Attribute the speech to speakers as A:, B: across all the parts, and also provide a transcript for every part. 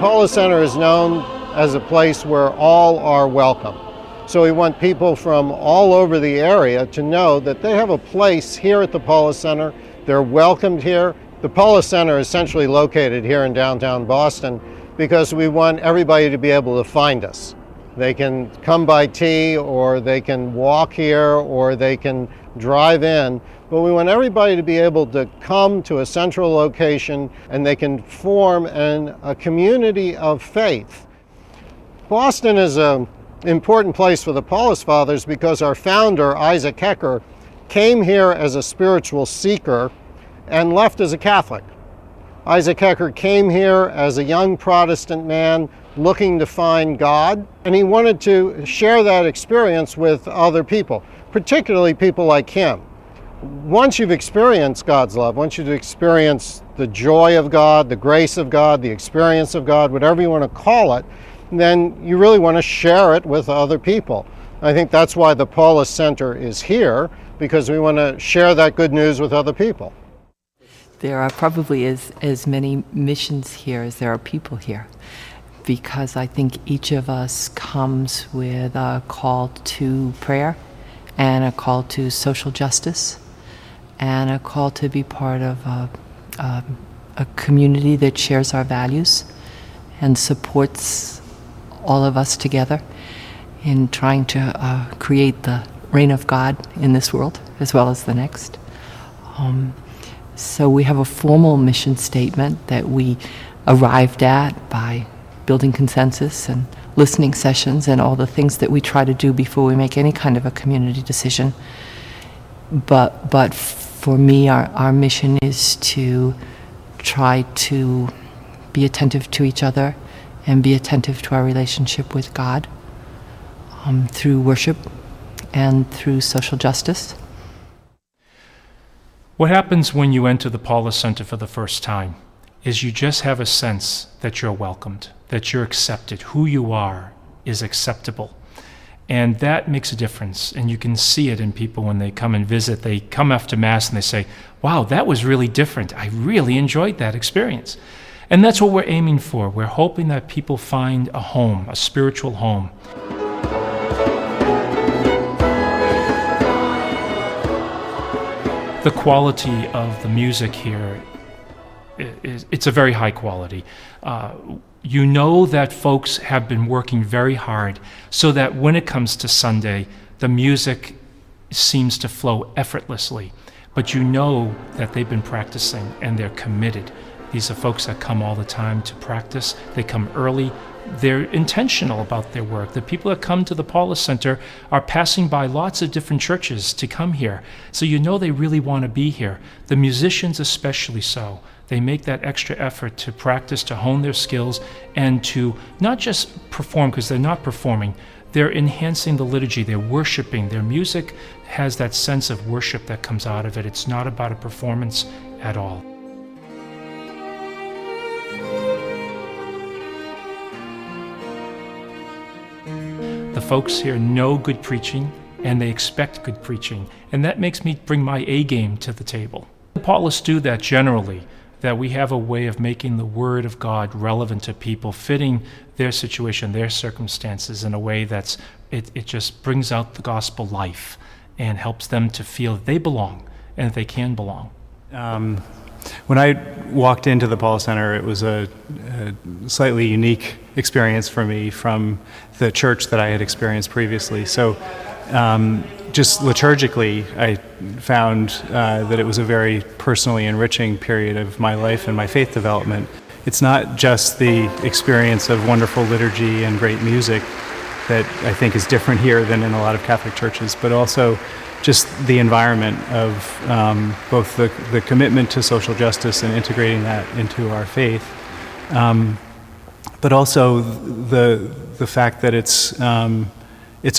A: Paulist Center is known as a place where all are welcome. So we want people from all over the area to know that they have a place here at the Paulist Center. They're welcomed here. The Paulist Center is essentially located here in downtown Boston because we want everybody to be able to find us. They can come by tea, or they can walk here, or they can drive in. But we want everybody to be able to come to a central location, and they can form a community of faith. Boston is an important place for the Paulist Fathers because our founder, Isaac Hecker, came here as a spiritual seeker and left as a Catholic. Isaac Hecker came here as a young Protestant man looking to find God, and he wanted to share that experience with other people, particularly people like him. Once you've experienced God's love, once you've experienced the joy of God, the grace of God, the experience of God, whatever you want to call it, then you really want to share it with other people. I think that's why the Paulist Center is here, because we want to share that good news with other people.
B: There are probably as many missions here as there are people here, because I think each of us comes with a call to prayer and a call to social justice and a call to be part of a community that shares our values and supports all of us together in trying to create the reign of God in this world as well as the next. So we have a formal mission statement that we arrived at by building consensus and listening sessions and all the things that we try to do before we make any kind of a community decision. But for me, our mission is to try to be attentive to each other and be attentive to our relationship with God through worship and through social justice.
C: What happens when you enter the Paulist Center for the first time is you just have a sense that you're welcomed, that you're accepted. Who you are is acceptable. And that makes a difference. And you can see it in people when they come and visit. They come after Mass and they say, wow, that was really different. I really enjoyed that experience. And that's what we're aiming for. We're hoping that people find a home, a spiritual home. The quality of the music here, it's a very high quality. You know that folks have been working very hard so that when it comes to Sunday, the music seems to flow effortlessly. But you know that they've been practicing and they're committed. These are folks that come all the time to practice. They come early. They're intentional about their work. The people that come to the Paulist Center are passing by lots of different churches to come here. So you know they really want to be here. The musicians especially so. They make that extra effort to practice, to hone their skills, and to not just perform, because they're not performing. They're enhancing the liturgy. They're worshiping. Their music has that sense of worship that comes out of it. It's not about a performance at all. The folks here know good preaching, and they expect good preaching, and that makes me bring my A game to the table. The Paulists do that generally, that we have a way of making the Word of God relevant to people, fitting their situation, their circumstances in a way that's, it just brings out the gospel life and helps them to feel that they belong and that they can belong.
D: When I walked into the Paulist Center, it was a slightly unique experience for me from the church that I had experienced previously. So just liturgically, I found that it was a very personally enriching period of my life and my faith development. It's not just the experience of wonderful liturgy and great music that I think is different here than in a lot of Catholic churches, but also just the environment of both the commitment to social justice and integrating that into our faith, but also the fact that it's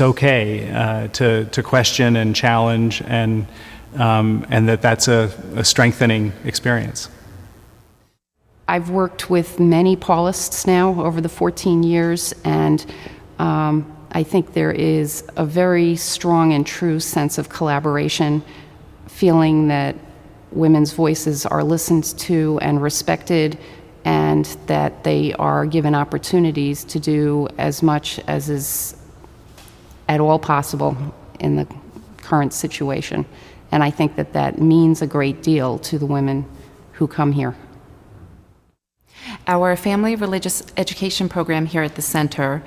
D: okay to question and challenge, and that's a strengthening experience.
E: I've worked with many Paulists now over the 14 years, and I think there is a very strong and true sense of collaboration, feeling that women's voices are listened to and respected, and that they are given opportunities to do as much as is at all possible in the current situation. And I think that that means a great deal to the women who come here.
F: Our family religious education program here at the center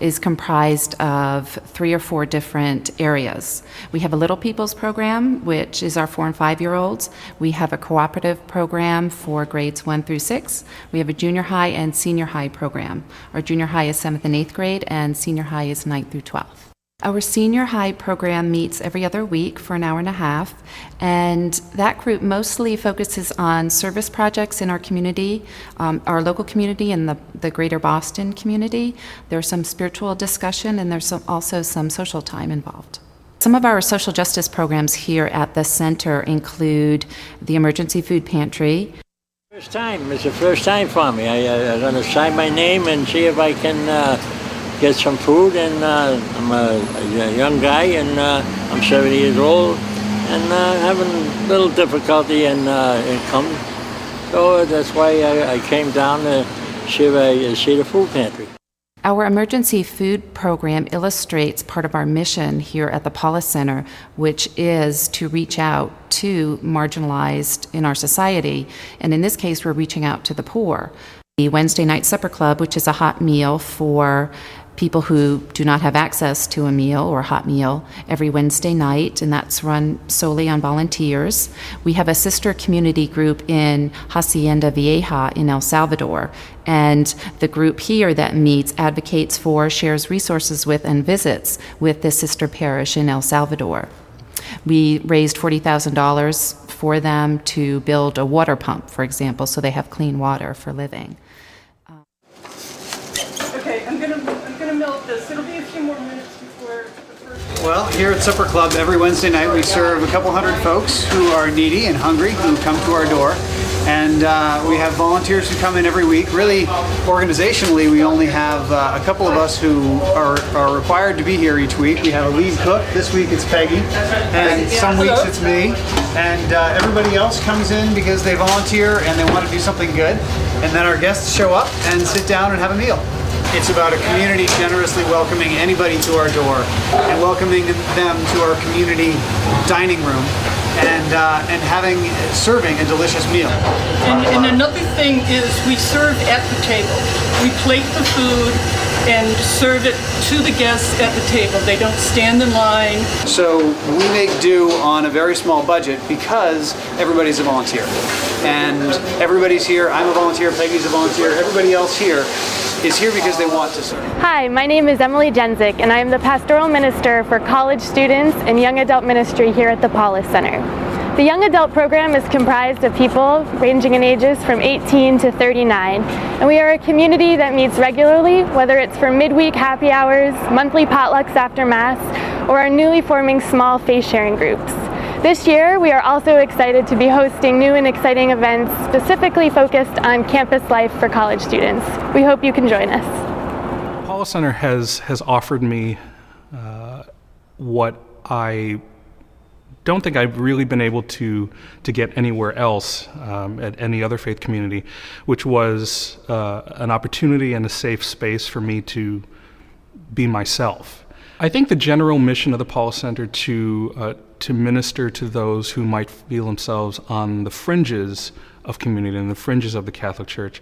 F: is comprised of 3 or 4 different areas. We have a Little People's program, which is our 4 and 5-year-olds. We have a cooperative program for grades 1 through 6. We have a junior high and senior high program. Our junior high is 7th and 8th grade, and senior high is 9th through 12th. Our senior high program meets every other week for an hour and a half, and that group mostly focuses on service projects in our community, our local community and the greater Boston community. There's some spiritual discussion, and there's also some social time involved. Some of our social justice programs here at the center include the emergency food pantry.
G: It's the first time for me. I'm going to sign my name and see if I can get some food, and I'm a young guy, and I'm 70 years old, and having a little difficulty in income, so that's why I came down to see the food pantry.
F: Our emergency food program illustrates part of our mission here at the Paulist Center, which is to reach out to marginalized in our society, and in this case, we're reaching out to the poor. The Wednesday Night Supper Club, which is a hot meal for people who do not have access to a meal or a hot meal every Wednesday night, and that's run solely on volunteers. We have a sister community group in Hacienda Vieja in El Salvador, and the group here that meets advocates for, shares resources with, and visits with the sister parish in El Salvador. We raised $40,000 for them to build a water pump, for example, so they have clean water for living.
H: Okay, I'm gonna milk this. It'll be a few more minutes before the first.
I: Well, here at Supper Club, every Wednesday night we serve a couple hundred folks who are needy and hungry who come to our door. And we have volunteers who come in every week. Really, organizationally, we only have a couple of us who are required to be here each week. We have a lead cook. This week it's Peggy, and some weeks it's me. And everybody else comes in because they volunteer and they want to do something good. And then our guests show up and sit down and have a meal. It's about a community generously welcoming anybody to our door and welcoming them to our community dining room and serving a delicious meal.
H: And another thing is we serve at the table. We plate the food and serve it to the guests at the table. They don't stand in line.
I: So we make do on a very small budget because everybody's a volunteer. And everybody's here. I'm a volunteer, Peggy's a volunteer, everybody else here is here because they want to serve.
J: Hi, my name is Emily Jenzik, and I am the Pastoral Minister for College Students and Young Adult Ministry here at the Paulist Center. The Young Adult program is comprised of people ranging in ages from 18 to 39, and we are a community that meets regularly, whether it's for midweek happy hours, monthly potlucks after Mass, or our newly forming small faith-sharing groups. This year, we are also excited to be hosting new and exciting events specifically focused on campus life for college students. We hope you can join us.
C: Paulist Center has offered me what I don't think I've really been able to get anywhere else at any other faith community, which was an opportunity and a safe space for me to be myself. I think the general mission of the Paulist Center to minister to those who might feel themselves on the fringes of community and the fringes of the Catholic Church